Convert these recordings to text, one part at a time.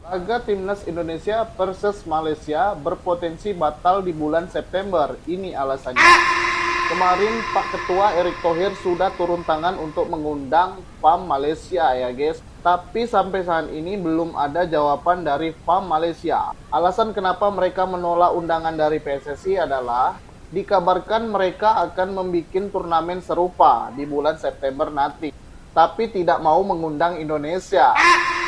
Laga Timnas Indonesia versus Malaysia berpotensi batal di bulan September. Ini alasannya. Kemarin Pak Ketua Erick Thohir sudah turun tangan untuk mengundang FAM Malaysia ya guys. Tapi sampai saat ini belum ada jawaban dari FAM Malaysia. Alasan kenapa mereka menolak undangan dari PSSI adalah dikabarkan mereka akan membuat turnamen serupa di bulan September nanti. Tapi tidak mau mengundang Indonesia.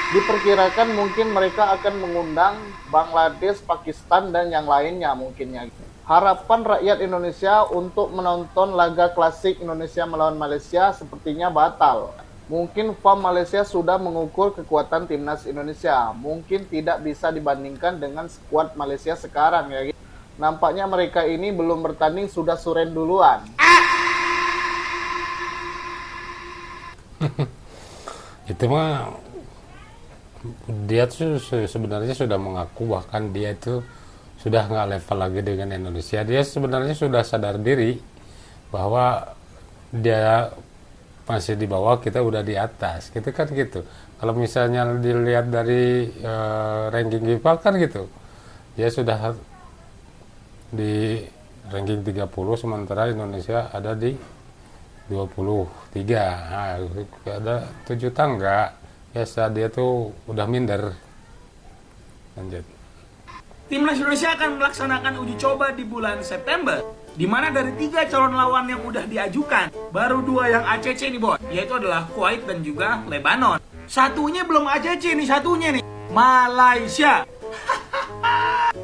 Diperkirakan mungkin mereka akan mengundang Bangladesh, Pakistan, dan yang lainnya mungkinnya. Harapan rakyat Indonesia untuk menonton laga klasik Indonesia melawan Malaysia sepertinya batal. Mungkin FAM Malaysia sudah mengukur kekuatan timnas Indonesia. Mungkin tidak bisa dibandingkan dengan skuad Malaysia sekarang ya. Nampaknya mereka ini belum bertanding sudah suren duluan. Itu mah dia tuh sebenarnya sudah mengaku bahkan dia itu sudah nggak level lagi dengan Indonesia. Dia sebenarnya sudah sadar diri bahwa dia masih di bawah, kita udah di atas gitu kan gitu. Kalau misalnya dilihat dari ranking FIFA kan gitu, dia sudah di ranking 30 sementara Indonesia ada di 23. Nah, ada 7 tangga. Biasa dia tuh udah minder. Lanjut. Timnas Indonesia akan melaksanakan uji coba di bulan September, di mana dari 3 calon lawan yang udah diajukan, baru 2 yang ACC nih boy, yaitu adalah Kuwait dan juga Lebanon. Satunya belum ACC nih, satunya nih, Malaysia.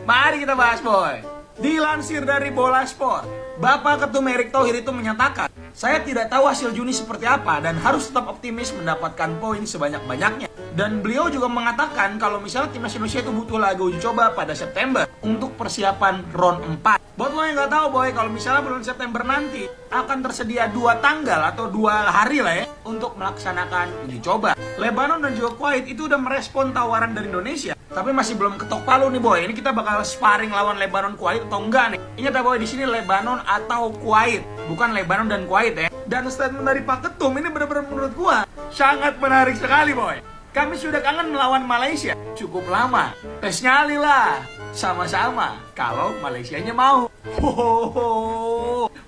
Mari kita bahas boy. Dilansir dari Bola Sport, Bapak Ketum Erick Thohir itu menyatakan, saya tidak tahu hasil Juni seperti apa dan harus tetap optimis mendapatkan poin sebanyak-banyaknya. Dan beliau juga mengatakan kalau misalnya timnas Indonesia itu butuh laga uji coba pada September untuk persiapan round 4. Buat lo yang nggak tahu boy, kalau misalnya bulan September nanti akan tersedia 2 tanggal atau 2 hari lah ya untuk melaksanakan uji coba. Lebanon dan juga Kuwait itu udah merespon tawaran dari Indonesia, tapi masih belum ketok palu nih boy. Ini kita bakal sparring lawan Lebanon Kuwait atau enggak nih? Ingat ya boy, di sini Lebanon atau Kuwait, bukan Lebanon dan Kuwait ya. Dan statement dari Pak Ketum ini benar-benar menurut gua sangat menarik sekali boy. Kami sudah kangen melawan Malaysia cukup lama. Tes nyali lah, sama-sama. Kalau Malaysianya mau.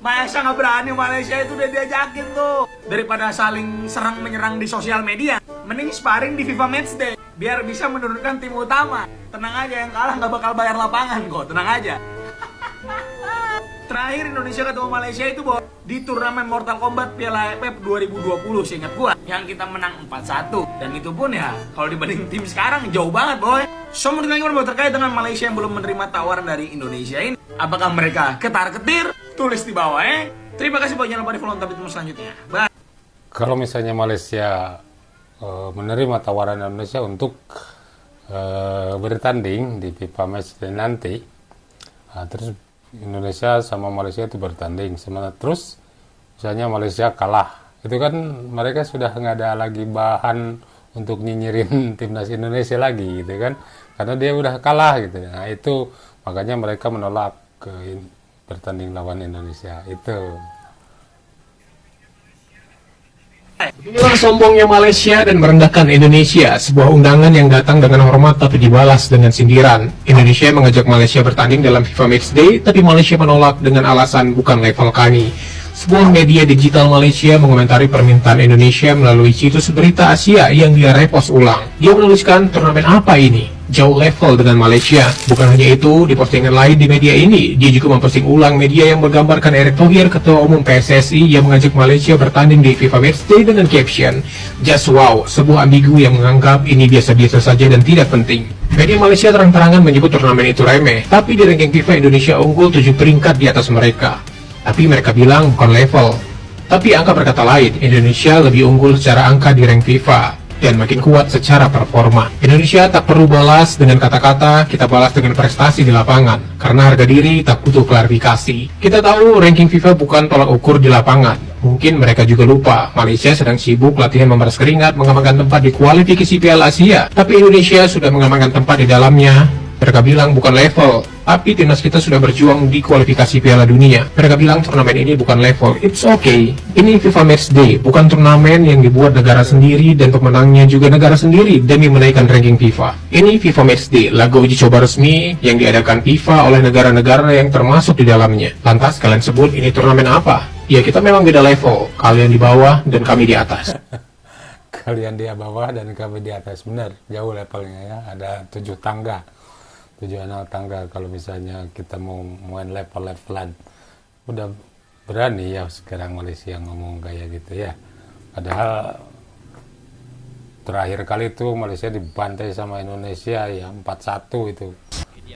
Masa nggak berani Malaysia itu udah diajakin tuh. Daripada saling serang menyerang di sosial media, mending sparring di FIFA Matchday biar bisa menurunkan tim utama. Tenang aja, yang kalah nggak bakal bayar lapangan kok. Tenang aja. Terakhir Indonesia ketemu Malaysia itu boy di turnamen Mortal Kombat Piala AFF 2020 seingat gua, yang kita menang 4-1. Dan itu pun ya kalau dibanding tim sekarang jauh banget boy. So menurut kalian gimana terkait dengan Malaysia yang belum menerima tawaran dari Indonesia ini? Apakah mereka ketar-ketir? Tulis di bawah ya. Terima kasih buat jangan lupa di follow untuk video selanjutnya. Bye. Kalau misalnya Malaysia menerima tawaran Indonesia untuk bertanding di FIFA Matchday nanti, terus Indonesia sama Malaysia itu bertanding, terus misalnya Malaysia kalah, itu kan mereka sudah nggak ada lagi bahan untuk nyinyirin timnas Indonesia lagi gitu kan, karena dia udah kalah gitu. Nah itu makanya mereka menolak bertanding lawan Indonesia itu. Inilah sombongnya Malaysia dan merendahkan Indonesia, sebuah undangan yang datang dengan hormat tapi dibalas dengan sindiran. Indonesia mengajak Malaysia bertanding dalam FIFA Matchday, tapi Malaysia menolak dengan alasan bukan level kami. Sebuah media digital Malaysia mengomentari permintaan Indonesia melalui situs berita Asia yang dia repost ulang. Dia menuliskan, turnamen apa ini? Jauh level dengan Malaysia. Bukan hanya itu, di postingan lain di media ini, dia juga memposting ulang media yang menggambarkan Erick Thohir, Ketua Umum PSSI, yang mengajak Malaysia bertanding di FIFA Matchday dengan caption, "Just wow," sebuah ambigu yang menganggap ini biasa-biasa saja dan tidak penting. Media Malaysia terang-terangan menyebut turnamen itu remeh, tapi di ranking FIFA Indonesia unggul 7 peringkat di atas mereka. Tapi mereka bilang bukan level. Tapi angka berkata lain, Indonesia lebih unggul secara angka di rank FIFA dan makin kuat secara performa. Indonesia tak perlu balas dengan kata-kata, kita balas dengan prestasi di lapangan. Karena harga diri tak butuh klarifikasi. Kita tahu ranking FIFA bukan tolak ukur di lapangan. Mungkin mereka juga lupa, Malaysia sedang sibuk latihan memeras keringat mengamankan tempat di kualifikasi Piala Asia. Tapi Indonesia sudah mengamankan tempat di dalamnya Mereka bilang bukan level, tapi timnas kita sudah berjuang di kualifikasi Piala Dunia. Mereka bilang turnamen ini bukan level, it's okay. Ini FIFA Matchday, bukan turnamen yang dibuat negara sendiri dan pemenangnya juga negara sendiri demi menaikkan ranking FIFA. Ini FIFA Matchday, laga uji coba resmi yang diadakan FIFA oleh negara-negara yang termasuk di dalamnya. Lantas kalian sebut ini turnamen apa? Ya kita memang beda level, kalian di bawah dan kami di atas. Kalian di bawah dan kami di atas, benar, jauh levelnya ya, ada 7 tangga, 7 anak tangga. Kalau misalnya kita mau main level-levelan, udah berani ya sekarang Malaysia ngomong kayak gitu ya. Padahal terakhir kali itu Malaysia dibantai sama Indonesia ya 4-1 itu.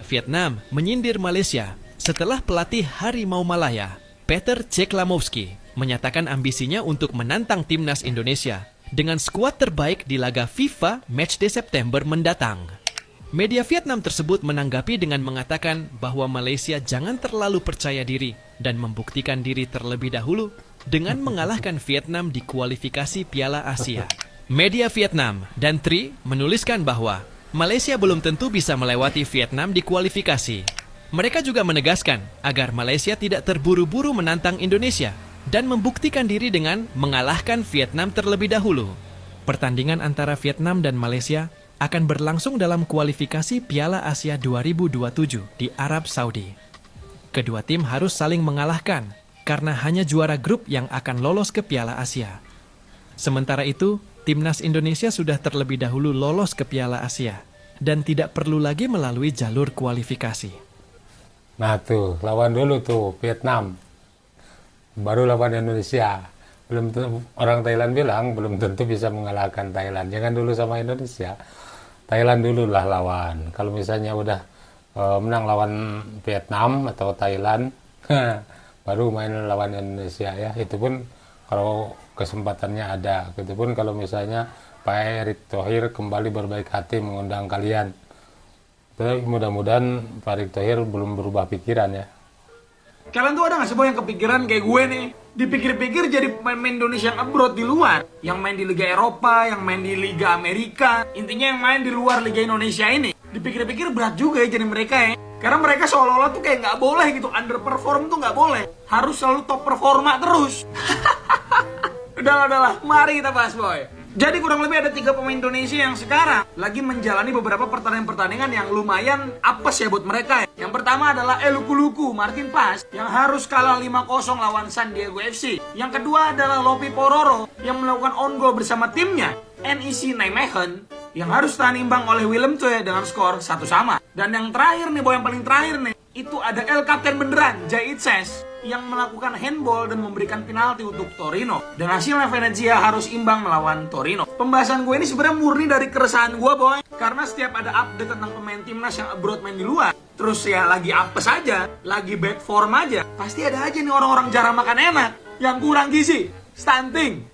Vietnam menyindir Malaysia setelah pelatih Harimau Malaya, Peter Ceklamovski, menyatakan ambisinya untuk menantang timnas Indonesia dengan skuad terbaik di laga FIFA Matchday September mendatang. Media Vietnam tersebut menanggapi dengan mengatakan bahwa Malaysia jangan terlalu percaya diri dan membuktikan diri terlebih dahulu dengan mengalahkan Vietnam di kualifikasi Piala Asia. Media Vietnam dan Tri menuliskan bahwa Malaysia belum tentu bisa melewati Vietnam di kualifikasi. Mereka juga menegaskan agar Malaysia tidak terburu-buru menantang Indonesia dan membuktikan diri dengan mengalahkan Vietnam terlebih dahulu. Pertandingan antara Vietnam dan Malaysia akan berlangsung dalam kualifikasi Piala Asia 2027 di Arab Saudi. Kedua tim harus saling mengalahkan karena hanya juara grup yang akan lolos ke Piala Asia. Sementara itu, timnas Indonesia sudah terlebih dahulu lolos ke Piala Asia dan tidak perlu lagi melalui jalur kualifikasi. Nah tuh, lawan dulu tuh Vietnam, baru lawan Indonesia. Belum tentu, orang Thailand bilang belum tentu bisa mengalahkan Thailand. Jangan dulu sama Indonesia, Thailand dulu lah lawan. Kalau misalnya udah menang lawan Vietnam atau Thailand, baru main lawan Indonesia ya. Itu pun kalau kesempatannya ada. Itu pun kalau misalnya Pak Erick Thohir kembali berbaik hati mengundang kalian. Tapi mudah-mudahan Pak Erick Thohir belum berubah pikiran ya. Kalian tuh ada gak sih boy yang kepikiran kayak gue nih? Dipikir-pikir jadi pemain Indonesia yang abroad di luar, yang main di Liga Eropa, yang main di Liga Amerika, intinya yang main di luar Liga Indonesia ini. Dipikir-pikir berat juga ya jadi mereka ya. Karena mereka seolah-olah tuh kayak nggak boleh gitu, underperform tuh nggak boleh. Harus selalu top performa terus. Udahlah, mari kita bahas boy. Jadi kurang lebih ada 3 pemain Indonesia yang sekarang lagi menjalani beberapa pertandingan-pertandingan yang lumayan apes ya buat mereka ya. Yang pertama adalah Luku Martin Pas yang harus kalah 5-0 lawan San Diego FC. Yang kedua adalah Lopi Pororo yang melakukan on goal bersama timnya NEC Nijmegen yang harus tahan imbang oleh Willem Twee dengan skor 1-1. Dan yang terakhir nih boy, yang paling terakhir nih, itu ada El Kapten beneran, Jai Itses, yang melakukan handball dan memberikan penalti untuk Torino. Dan hasilnya Venezia harus imbang melawan Torino. Pembahasan gue ini sebenarnya murni dari keresahan gue boy. Karena setiap ada update tentang pemain timnas yang abroad main di luar, terus ya lagi apes aja, lagi bad form aja, pasti ada aja nih orang-orang jarang makan enak, yang kurang gizi, stunting.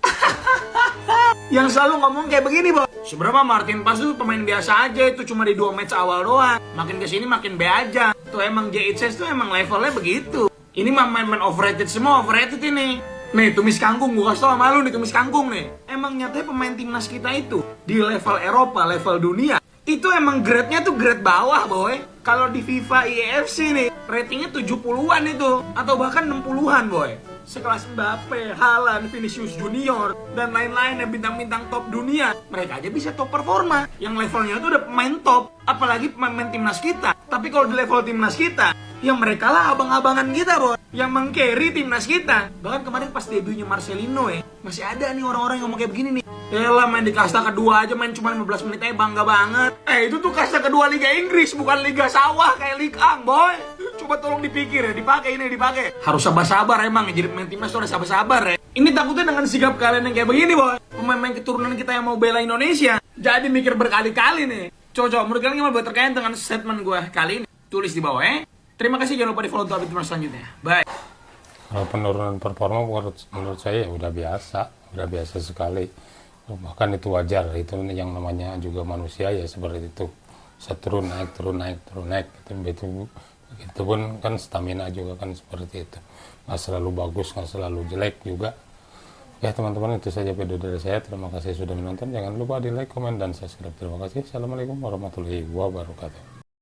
Yang selalu ngomong kayak begini boy. Sebenarnya Martin Pas tuh pemain biasa aja, itu cuma di 2 match awal doang. Makin kesini makin B aja. Tuh emang JHS tuh emang levelnya begitu. Ini mah main-main overrated semua, overrated ini. Nih, tumis kangkung, gue kasih tau sama lu nih, tumis kangkung nih. Emang nyatanya pemain timnas kita itu di level Eropa, level dunia, itu emang grade-nya tuh grade bawah boy. Kalau di FIFA IFC nih, ratingnya 70-an itu, atau bahkan 60-an boy. Sekelas Mbappe, Haaland, Vinicius Junior, dan lain-lain yang bintang-bintang top dunia, mereka aja bisa top performa. Yang levelnya itu udah pemain top, apalagi pemain timnas kita. Tapi kalau di level timnas kita, yang mereka lah abang-abangan kita boy, yang meng-carry timnas kita. Bahkan kemarin pas debutnya Marcelino ya, masih ada nih orang-orang yang ngomong kayak begini nih. Yalah main di kasta kedua aja, main cuma 15 menit aja bangga banget. Itu tuh kasta kedua Liga Inggris, bukan Liga Sawah kayak Ligue 1 boy. Coba tolong dipikir ya, dipakai. Harus sabar-sabar emang, jadi pemain timnas tuh harus sabar-sabar ya. Ini takutnya dengan sikap kalian yang kayak begini boy, pemain keturunan kita yang mau bela Indonesia, jadi mikir berkali-kali nih. Coba menurut kalian gimana buat terkait dengan statement gue kali ini? Tulis di bawah ya. Terima kasih, jangan lupa di follow untuk update timnas selanjutnya. Bye. Kalau penurunan performa menurut saya ya udah biasa sekali. Bahkan itu wajar, itu yang namanya juga manusia ya seperti itu. Bisa turun naik. Itu pun kan stamina juga kan seperti itu. Nggak selalu bagus, nggak selalu jelek juga. Ya teman-teman, itu saja video dari saya. Terima kasih sudah menonton. Jangan lupa di like, komen, dan subscribe. Terima kasih. Assalamualaikum warahmatullahi wabarakatuh.